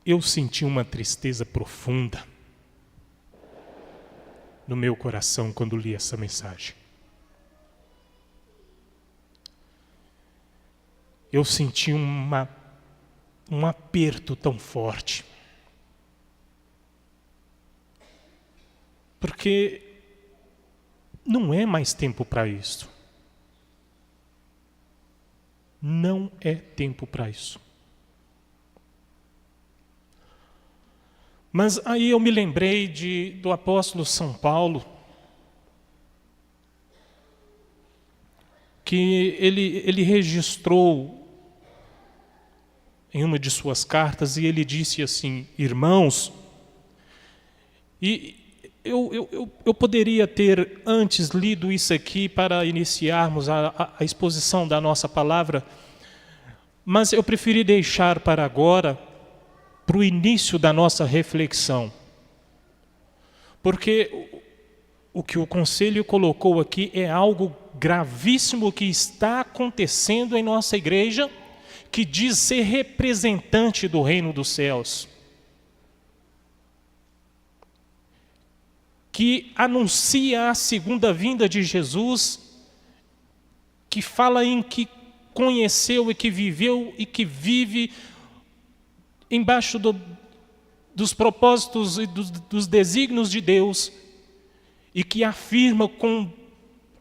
eu senti uma tristeza profunda no meu coração quando li essa mensagem. Eu senti um aperto tão forte. Porque não é mais tempo para isso. Não é tempo para isso. Mas aí eu me lembrei do apóstolo São Paulo, que ele registrou em uma de suas cartas, e ele disse assim: irmãos, e eu poderia ter antes lido isso aqui para iniciarmos a exposição da nossa palavra, mas eu preferi deixar para agora, para o início da nossa reflexão. Porque o que o conselho colocou aqui é algo gravíssimo que está acontecendo em nossa igreja, que diz ser representante do reino dos céus, que anuncia a segunda vinda de Jesus, que fala em que conheceu e que viveu e que vive embaixo dos propósitos e dos desígnios de Deus, e que afirma com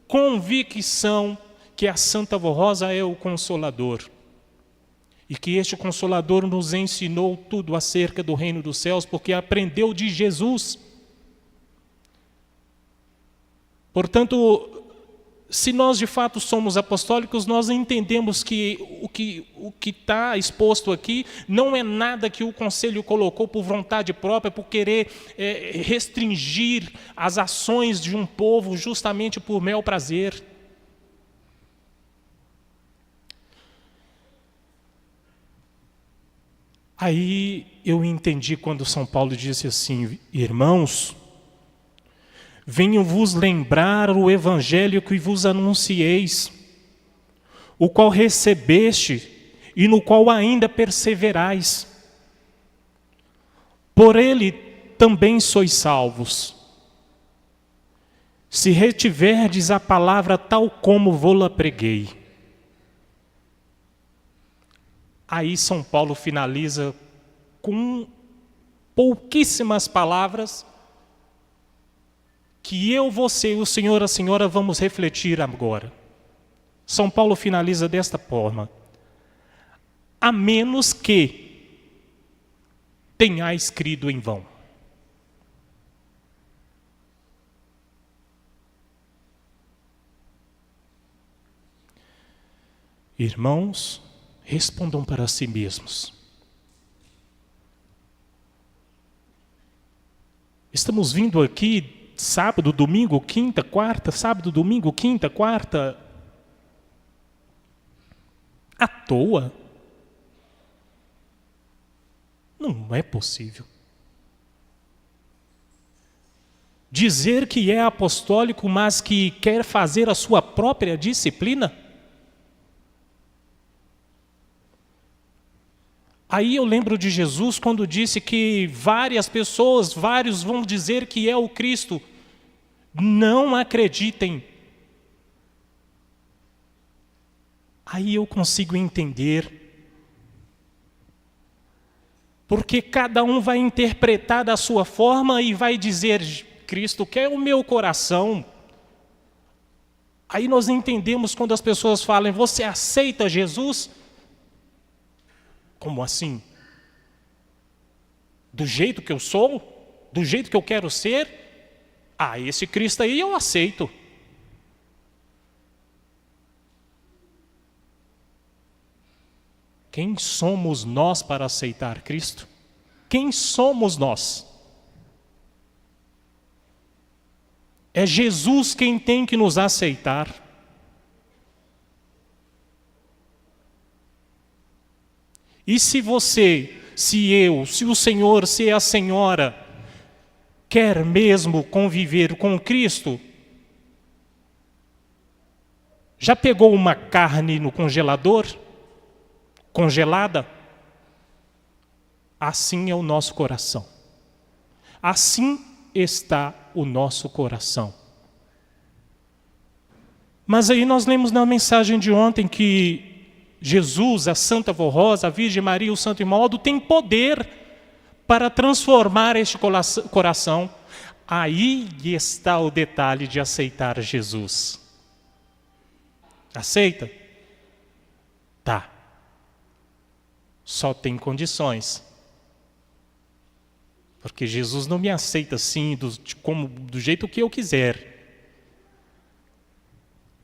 convicção que a Santa Rosa é o Consolador. E que este Consolador nos ensinou tudo acerca do reino dos céus, porque aprendeu de Jesus. Portanto, se nós de fato somos apostólicos, nós entendemos que o que está exposto aqui não é nada que o conselho colocou por vontade própria, por querer restringir as ações de um povo justamente por mel prazer. Aí eu entendi quando São Paulo disse assim: irmãos, venho vos lembrar o evangelho que vos anuncieis, o qual recebeste e no qual ainda perseverais. Por ele também sois salvos, se retiverdes a palavra tal como vô-la preguei. Aí São Paulo finaliza com pouquíssimas palavras que eu, você, o senhor, a senhora vamos refletir agora. São Paulo finaliza desta forma: a menos que tenhais crido em vão. Irmãos, respondam para si mesmos. Estamos vindo aqui sábado, domingo, quinta, quarta, sábado, domingo, quinta, quarta, à toa? Não é possível. Dizer que é apostólico, mas que quer fazer a sua própria disciplina? Aí eu lembro de Jesus quando disse que vários vão dizer que é o Cristo. Não acreditem. Aí eu consigo entender. Porque cada um vai interpretar da sua forma e vai dizer: Cristo quer o meu coração. Aí nós entendemos quando as pessoas falam: você aceita Jesus? Como assim? Do jeito que eu sou? Do jeito que eu quero ser? Ah, esse Cristo aí eu aceito. Quem somos nós para aceitar Cristo? Quem somos nós? É Jesus quem tem que nos aceitar. E se você, se eu, se o Senhor, se a senhora quer mesmo conviver com Cristo, já pegou uma carne no congelador? Congelada? assim é o nosso coração. Assim está o nosso coração. Mas aí nós lemos na mensagem de ontem que Jesus, a Santa Vó Rosa, a Virgem Maria, o Santo Imaldo, tem poder para transformar este coração. Aí está o detalhe de aceitar Jesus. Aceita? Tá. Só tem condições. Porque Jesus não me aceita assim, do jeito que eu quiser.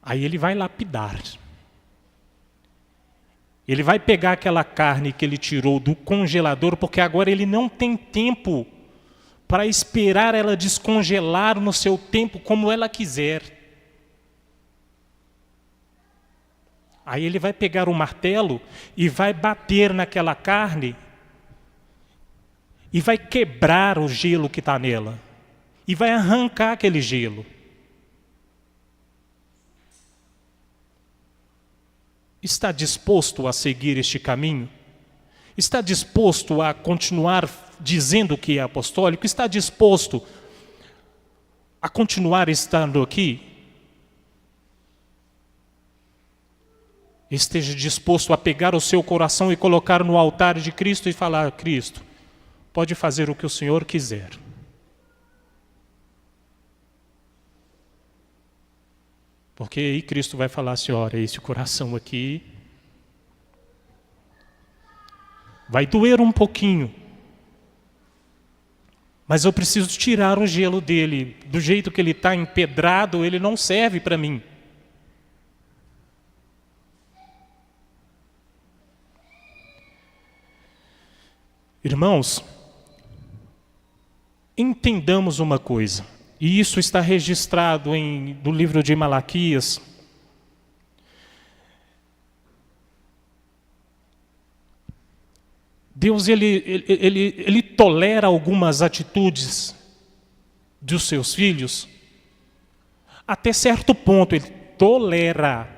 Aí ele vai lapidar. Ele vai pegar aquela carne que ele tirou do congelador, porque agora ele não tem tempo para esperar ela descongelar no seu tempo como ela quiser. Aí ele vai pegar o martelo e vai bater naquela carne e vai quebrar o gelo que está nela. E vai arrancar aquele gelo. Está disposto a seguir este caminho? Está disposto a continuar dizendo que é apostólico? Está disposto a continuar estando aqui? Esteja disposto a pegar o seu coração e colocar no altar de Cristo e falar: Cristo, pode fazer o que o Senhor quiser. Porque aí Cristo vai falar assim: olha, esse coração aqui vai doer um pouquinho, mas eu preciso tirar o gelo dele. Do jeito que ele está empedrado, ele não serve para mim. Irmãos, entendamos uma coisa. E isso está registrado no livro de Malaquias. Deus ele tolera algumas atitudes dos seus filhos até certo ponto. Ele tolera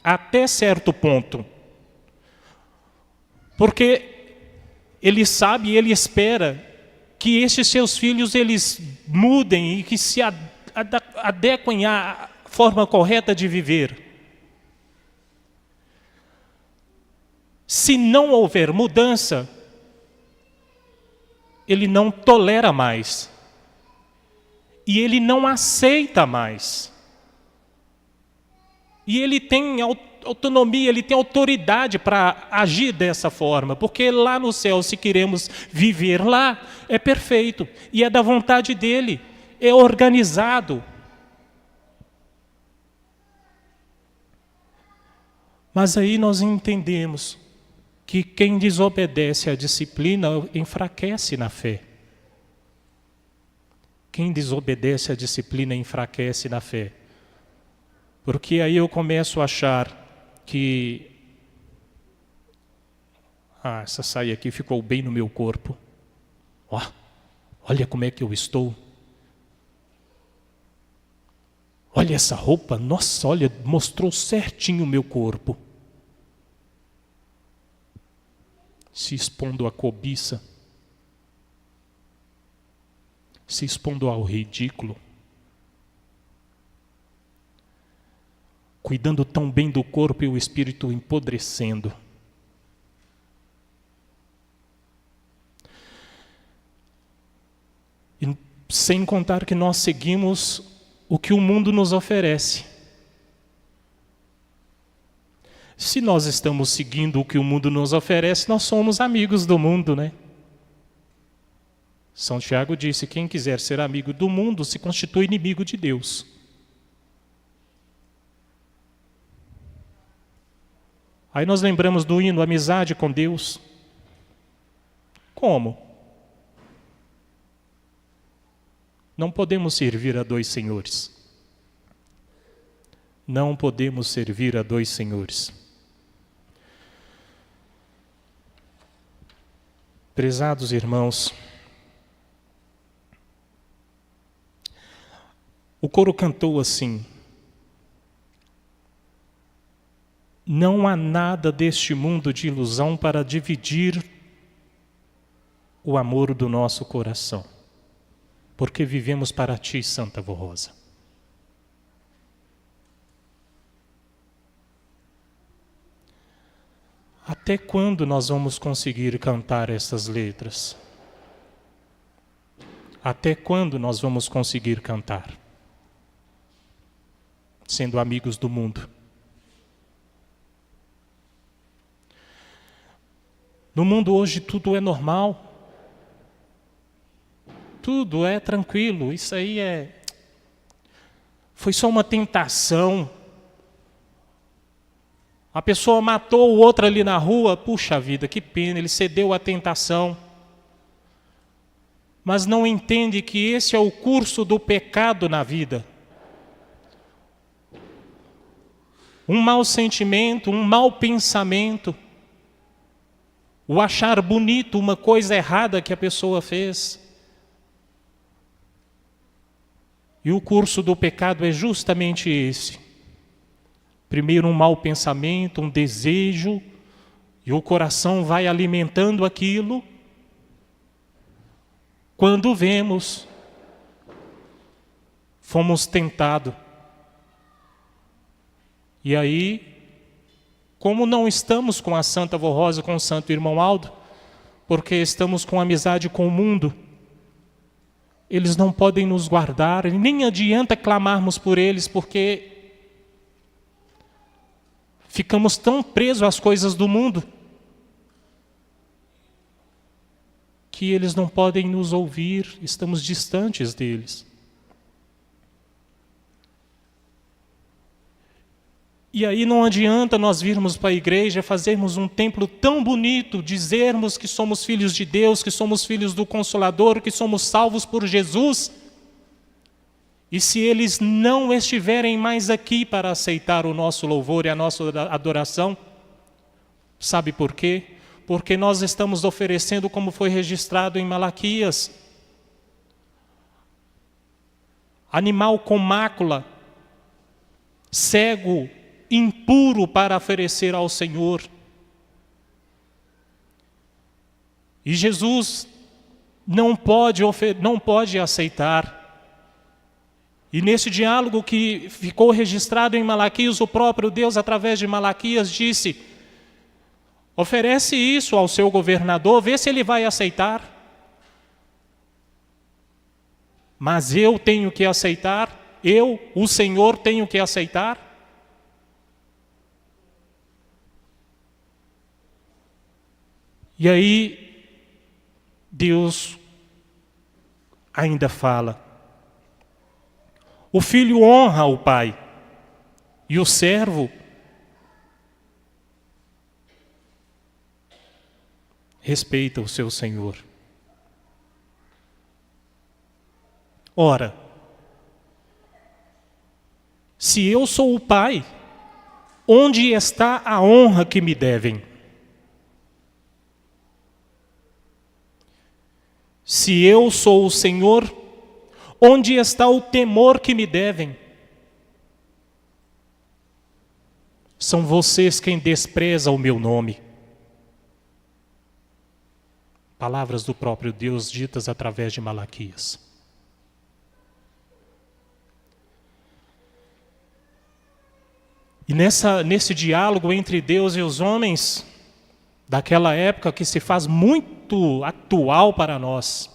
até certo ponto. Porque ele sabe e ele espera que estes seus filhos eles mudem e que se adequem à forma correta de viver. Se não houver mudança, ele não tolera mais. E ele não aceita mais. E ele tem autonomia, ele tem autoridade para agir dessa forma, porque lá no céu, se queremos viver lá, é perfeito, e é da vontade dele, é organizado. Mas aí nós entendemos que quem desobedece à disciplina enfraquece na fé. Quem desobedece à disciplina enfraquece na fé. Porque aí eu começo a achar que essa saia aqui ficou bem no meu corpo. Olha como é que eu estou. Olha essa roupa, nossa, olha, mostrou certinho o meu corpo. Se expondo à cobiça, se expondo ao ridículo, cuidando tão bem do corpo e o espírito empodrecendo. E sem contar que nós seguimos o que o mundo nos oferece. Se nós estamos seguindo o que o mundo nos oferece, nós somos amigos do mundo, né? São Tiago disse: quem quiser ser amigo do mundo se constitui inimigo de Deus. Aí nós lembramos do hino Amizade com Deus. Como? Não podemos servir a dois senhores. Não podemos servir a dois senhores. Prezados irmãos, o coro cantou assim: não há nada deste mundo de ilusão para dividir o amor do nosso coração, porque vivemos para Ti, Santa Vó Rosa. Até quando nós vamos conseguir cantar essas letras? Até quando nós vamos conseguir cantar? Sendo amigos do mundo. No mundo hoje tudo é normal. Tudo é tranquilo. Isso aí foi só uma tentação. A pessoa matou o outro ali na rua. Puxa vida, que pena, ele cedeu à tentação. Mas não entende que esse é o curso do pecado na vida. Um mau sentimento, um mau pensamento, o achar bonito uma coisa errada que a pessoa fez. E o curso do pecado é justamente esse. Primeiro um mau pensamento, um desejo, e o coração vai alimentando aquilo. Quando vemos, fomos tentados. E aí, como não estamos com a Santa Vó Rosa, com o Santo Irmão Aldo, porque estamos com amizade com o mundo, eles não podem nos guardar, e nem adianta clamarmos por eles, porque ficamos tão presos às coisas do mundo, que eles não podem nos ouvir, estamos distantes deles. E aí não adianta nós virmos para a igreja, fazermos um templo tão bonito, dizermos que somos filhos de Deus, que somos filhos do Consolador, que somos salvos por Jesus. E se eles não estiverem mais aqui para aceitar o nosso louvor e a nossa adoração, sabe por quê? Porque nós estamos oferecendo, como foi registrado em Malaquias, animal com mácula, cego, impuro para oferecer ao Senhor. E Jesus não pode aceitar. E nesse diálogo que ficou registrado em Malaquias, o próprio Deus, através de Malaquias, disse: oferece isso ao seu governador, vê se ele vai aceitar. Mas eu tenho que aceitar, eu, o Senhor, tenho que aceitar. E aí, Deus ainda fala: o filho honra o pai, e o servo respeita o seu senhor. Ora, se eu sou o pai, onde está a honra que me devem? Se eu sou o Senhor, onde está o temor que me devem? São vocês quem desprezam o meu nome. Palavras do próprio Deus ditas através de Malaquias. E nesse diálogo entre Deus e os homens daquela época, que se faz muito atual para nós,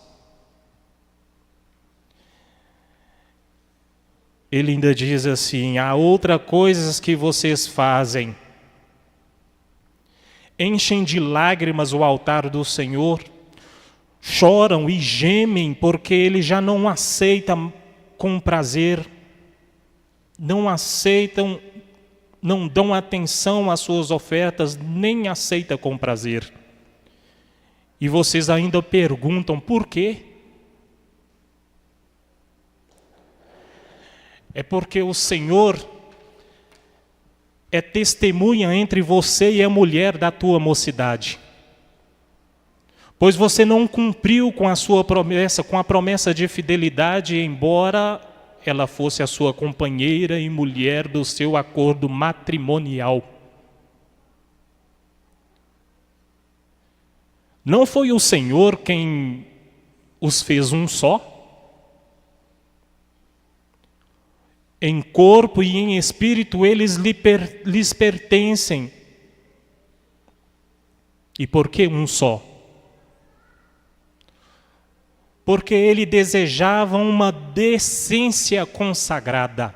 ele ainda diz assim: há outras coisas que vocês fazem. Enchem de lágrimas o altar do Senhor, choram e gemem porque Ele já não aceita com prazer, não aceitam, não dão atenção às suas ofertas, nem aceita com prazer. E vocês ainda perguntam por quê? É porque o Senhor é testemunha entre você e a mulher da tua mocidade. Pois você não cumpriu com a sua promessa, com a promessa de fidelidade, embora ela fosse a sua companheira e mulher do seu acordo matrimonial. Não foi o Senhor quem os fez um só? Em corpo e em espírito eles lhes pertencem. E por que um só? Porque ele desejava uma decência consagrada.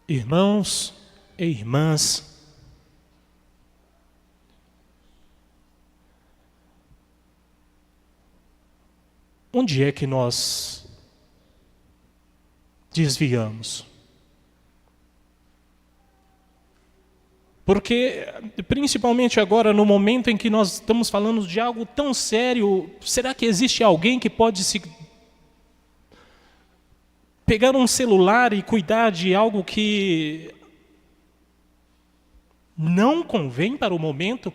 Irmãos e irmãs, onde é que nós desviamos? Porque, principalmente agora, no momento em que nós estamos falando de algo tão sério, será que existe alguém que pode se pegar um celular e cuidar de algo que não convém para o momento?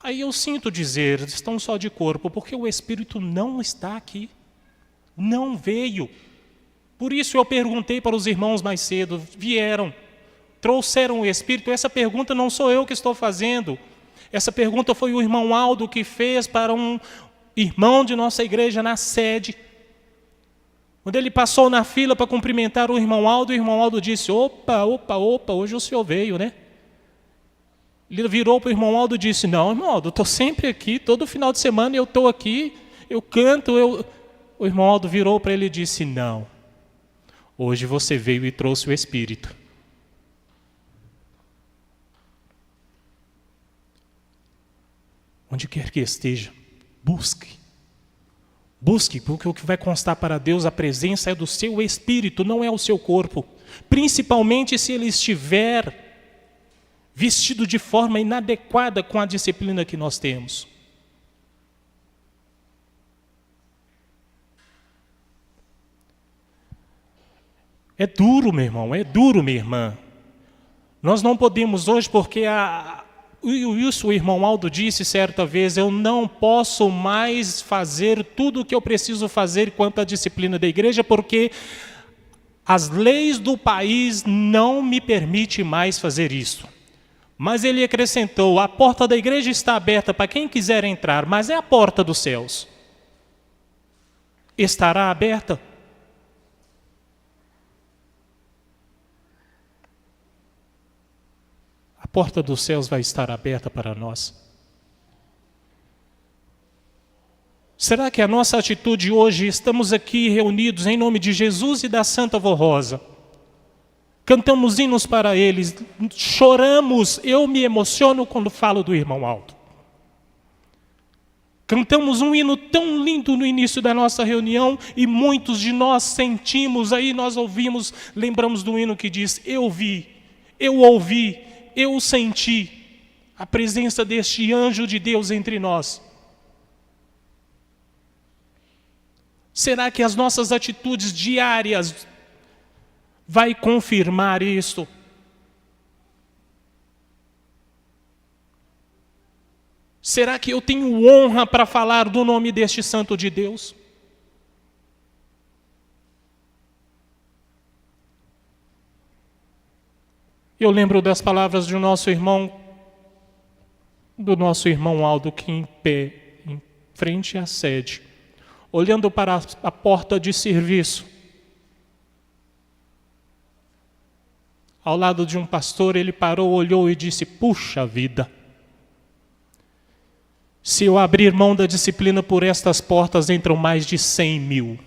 Aí eu sinto dizer, estão só de corpo, porque o Espírito não está aqui, não veio. Por isso eu perguntei para os irmãos mais cedo, vieram, trouxeram o Espírito. Essa pergunta não sou eu que estou fazendo, essa pergunta foi o irmão Aldo que fez para um irmão de nossa igreja na sede. Quando ele passou na fila para cumprimentar o irmão Aldo disse, opa, hoje o senhor veio, né? Ele virou para o irmão Aldo e disse, não, irmão Aldo, eu estou sempre aqui, todo final de semana eu estou aqui, eu canto. O irmão Aldo virou para ele e disse, não, hoje você veio e trouxe o Espírito. Onde quer que esteja, busque, porque o que vai constar para Deus, a presença é do seu Espírito, não é o seu corpo, principalmente se ele estiver vestido de forma inadequada com a disciplina que nós temos. É duro, meu irmão, é duro, minha irmã. Nós não podemos hoje, porque isso o irmão Aldo disse certa vez, eu não posso mais fazer tudo o que eu preciso fazer quanto à disciplina da igreja, porque as leis do país não me permitem mais fazer isso. Mas ele acrescentou, a porta da igreja está aberta para quem quiser entrar, mas é a porta dos céus. Estará aberta? A porta dos céus vai estar aberta para nós. Será que a nossa atitude hoje, estamos aqui reunidos em nome de Jesus e da Santa Vó Rosa, cantamos hinos para eles, choramos, eu me emociono quando falo do irmão Aldo. Cantamos um hino tão lindo no início da nossa reunião e muitos de nós sentimos, aí nós ouvimos, lembramos do hino que diz, eu vi, eu ouvi, eu senti a presença deste anjo de Deus entre nós. Será que as nossas atitudes diárias vai confirmar isso? Será que eu tenho honra para falar do nome deste santo de Deus? Eu lembro das palavras do nosso irmão Aldo, que em pé, em frente à sede, olhando para a porta de serviço, ao lado de um pastor, ele parou, olhou e disse, puxa vida, se eu abrir mão da disciplina por estas portas, entram mais de 100 mil.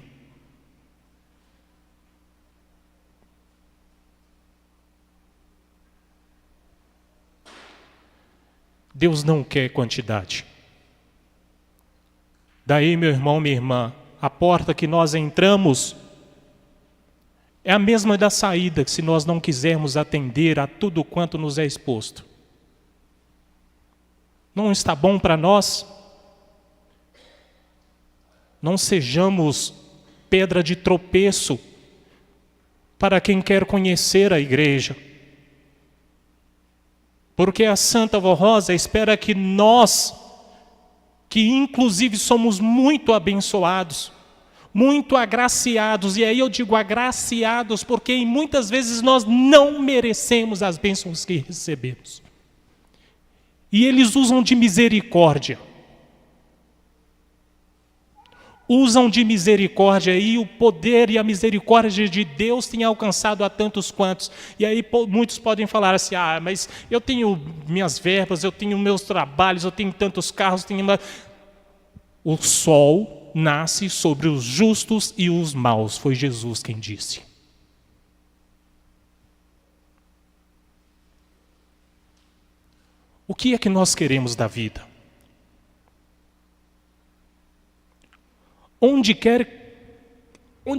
Deus não quer quantidade. Daí, meu irmão, minha irmã, a porta que nós entramos é a mesma da saída, se nós não quisermos atender a tudo quanto nos é exposto. Não está bom para nós? Não sejamos pedra de tropeço para quem quer conhecer a igreja. Porque a Santa Vó Rosa espera que nós, que inclusive somos muito abençoados, muito agraciados. E aí eu digo agraciados porque muitas vezes nós não merecemos as bênçãos que recebemos. E eles usam de misericórdia. Usam de misericórdia, e o poder e a misericórdia de Deus têm alcançado a tantos quantos. E aí muitos podem falar assim, mas eu tenho minhas verbas, eu tenho meus trabalhos, eu tenho tantos carros, O sol nasce sobre os justos e os maus, foi Jesus quem disse. O que é que nós queremos da vida? Onde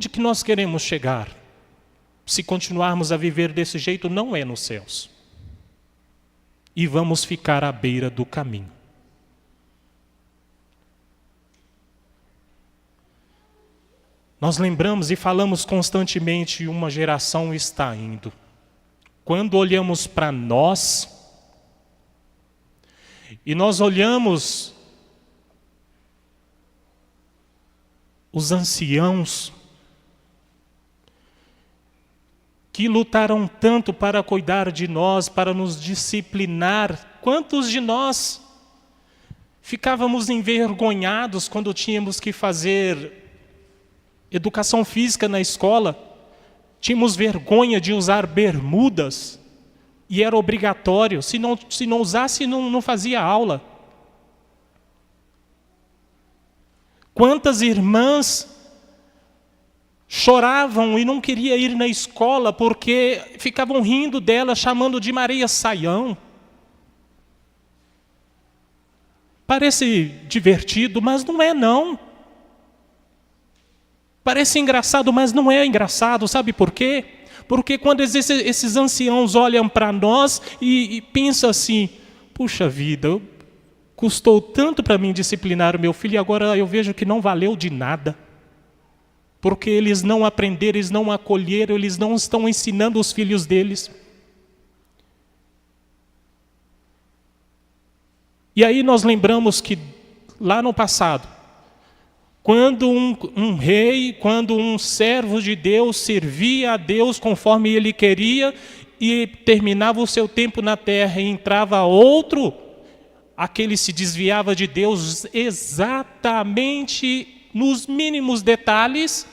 que nós queremos chegar? Se continuarmos a viver desse jeito, não é nos céus. E vamos ficar à beira do caminho. Nós lembramos e falamos constantemente, uma geração está indo. Quando olhamos para nós, e nós olhamos os anciãos que lutaram tanto para cuidar de nós, para nos disciplinar. Quantos de nós ficávamos envergonhados quando tínhamos que fazer educação física na escola? Tínhamos vergonha de usar bermudas e era obrigatório. Se não usasse, não fazia aula. Quantas irmãs choravam e não queriam ir na escola porque ficavam rindo dela, chamando de Maria Saião. Parece divertido, mas não é não. Parece engraçado, mas não é engraçado. Sabe por quê? Porque quando esses anciãos olham para nós e pensam assim, puxa vida, custou tanto para mim disciplinar o meu filho e agora eu vejo que não valeu de nada. Porque eles não aprenderam, eles não acolheram, eles não estão ensinando os filhos deles. E aí nós lembramos que lá no passado, quando um rei, quando um servo de Deus servia a Deus conforme ele queria e terminava o seu tempo na terra e entrava outro, aquele se desviava de Deus exatamente nos mínimos detalhes,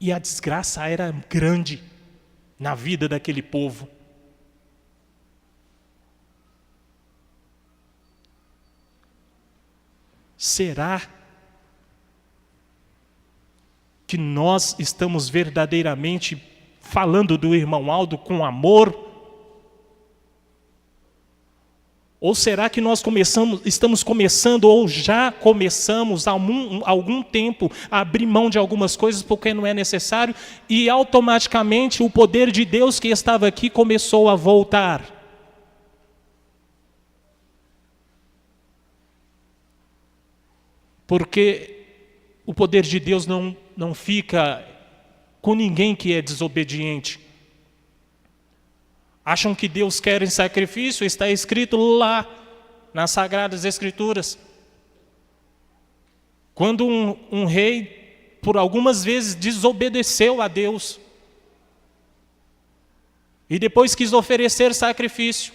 e a desgraça era grande na vida daquele povo. Será que nós estamos verdadeiramente falando do irmão Aldo com amor? Ou será que nós estamos começando ou já começamos há algum tempo a abrir mão de algumas coisas porque não é necessário e automaticamente o poder de Deus que estava aqui começou a voltar? Porque o poder de Deus não fica com ninguém que é desobediente. Acham que Deus quer em sacrifício? Está escrito lá nas Sagradas Escrituras. Quando um rei, por algumas vezes, desobedeceu a Deus e depois quis oferecer sacrifício.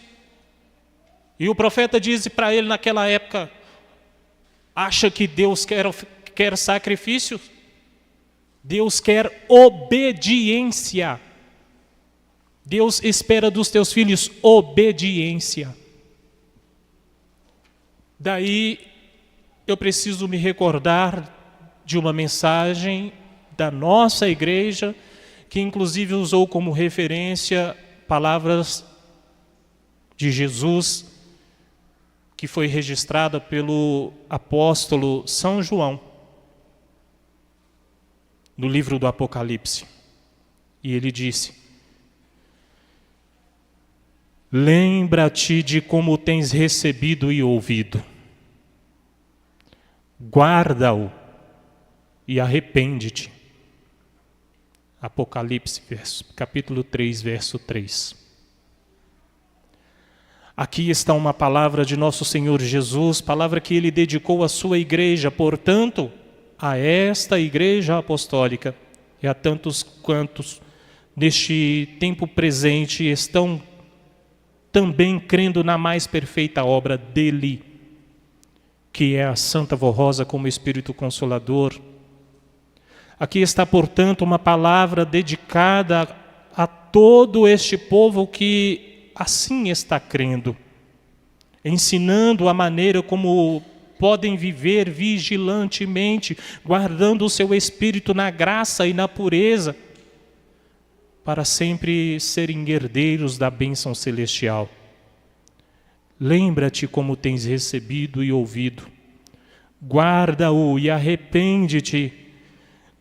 E o profeta disse para ele naquela época, acha que Deus quer sacrifício? Deus quer obediência. Deus espera dos teus filhos obediência. Daí eu preciso me recordar de uma mensagem da nossa igreja, que inclusive usou como referência palavras de Jesus, que foi registrada pelo apóstolo São João, no livro do Apocalipse. E ele disse: lembra-te de como tens recebido e ouvido. Guarda-o e arrepende-te. Apocalipse, capítulo 3, verso 3. Aqui está uma palavra de nosso Senhor Jesus, palavra que Ele dedicou à sua igreja. Portanto, a esta Igreja Apostólica e a tantos quantos neste tempo presente estão também crendo na mais perfeita obra dele, que é a Santa Vó Rosa como Espírito Consolador. Aqui está, portanto, uma palavra dedicada a todo este povo que assim está crendo, ensinando a maneira como podem viver vigilantemente, guardando o seu espírito na graça e na pureza, para sempre serem herdeiros da bênção celestial. Lembra-te como tens recebido e ouvido. Guarda-o e arrepende-te.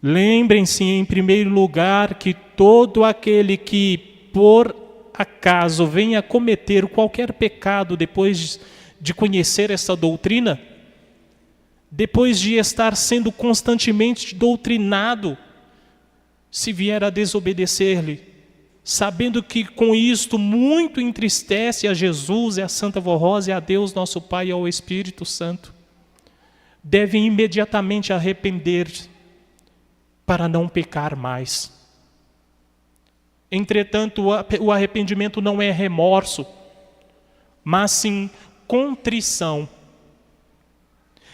Lembrem-se, em primeiro lugar, que todo aquele que, por acaso, venha cometer qualquer pecado depois de conhecer essa doutrina, depois de estar sendo constantemente doutrinado, se vier a desobedecer-lhe, sabendo que com isto muito entristece a Jesus, e a Santa Vó Rosa, e a Deus nosso Pai e ao Espírito Santo, devem imediatamente arrepender-se para não pecar mais. Entretanto, o arrependimento não é remorso, mas sim contrição.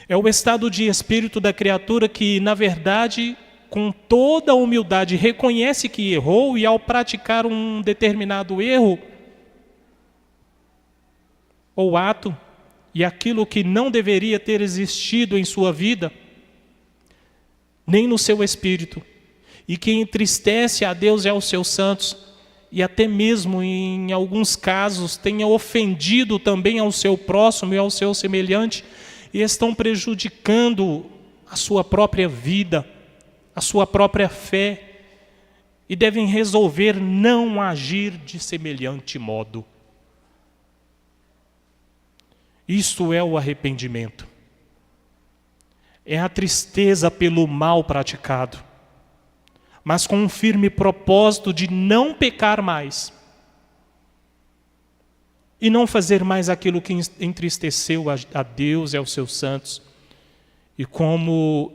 É o estado de espírito da criatura que, na verdade, com toda a humildade, reconhece que errou e, ao praticar um determinado erro ou ato, e aquilo que não deveria ter existido em sua vida, nem no seu espírito, e que entristece a Deus e aos seus santos, e até mesmo, em alguns casos, tenha ofendido também ao seu próximo e ao seu semelhante, e estão prejudicando a sua própria vida, a sua própria fé, e devem resolver não agir de semelhante modo. Isto é o arrependimento. É a tristeza pelo mal praticado, mas com um firme propósito de não pecar mais e não fazer mais aquilo que entristeceu a Deus e aos seus santos, e com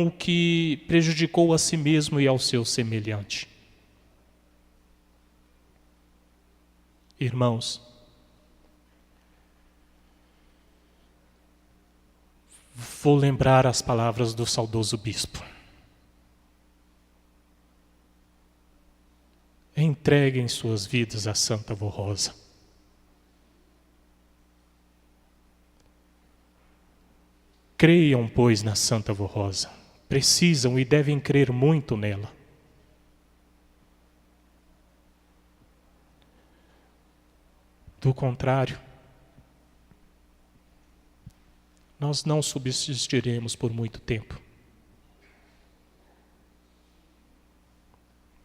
o que prejudicou a si mesmo e ao seu semelhante. Irmãos, vou lembrar as palavras do saudoso bispo. Entreguem suas vidas à Santa Vó Rosa. Creiam, pois, na Santa Vó Rosa. Precisam e devem crer muito nela. Do contrário, nós não subsistiremos por muito tempo.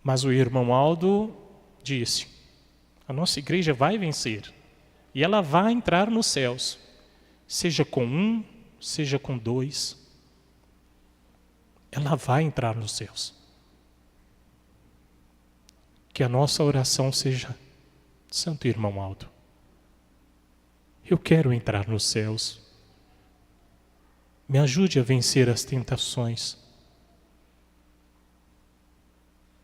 Mas o irmão Aldo disse, a nossa igreja vai vencer, e ela vai entrar nos céus, seja com um, seja com dois, ela vai entrar nos céus. Que a nossa oração seja, Santo Irmão Aldo, eu quero entrar nos céus, me ajude a vencer as tentações,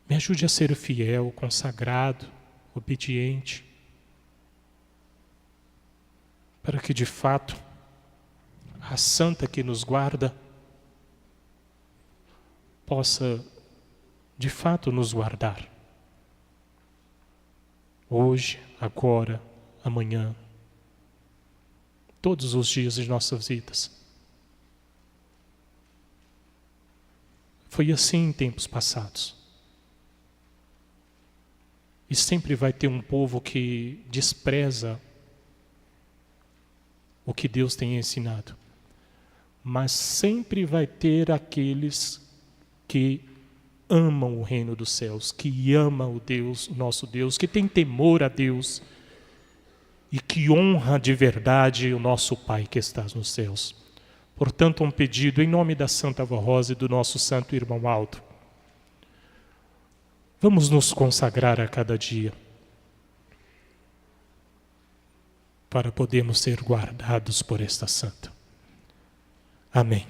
me ajude a ser fiel, consagrado, obediente, para que de fato a Santa que nos guarda possa de fato nos guardar. Hoje, agora, amanhã, todos os dias de nossas vidas. Foi assim em tempos passados. E sempre vai ter um povo que despreza o que Deus tem ensinado. Mas sempre vai ter aqueles que amam o reino dos céus, que amam o Deus, nosso Deus, que tem temor a Deus e que honra de verdade o nosso Pai que estás nos céus. Portanto, um pedido em nome da Santa Vó Rosa e do nosso Santo Irmão Aldo. Vamos nos consagrar a cada dia para podermos ser guardados por esta Santa. Amém.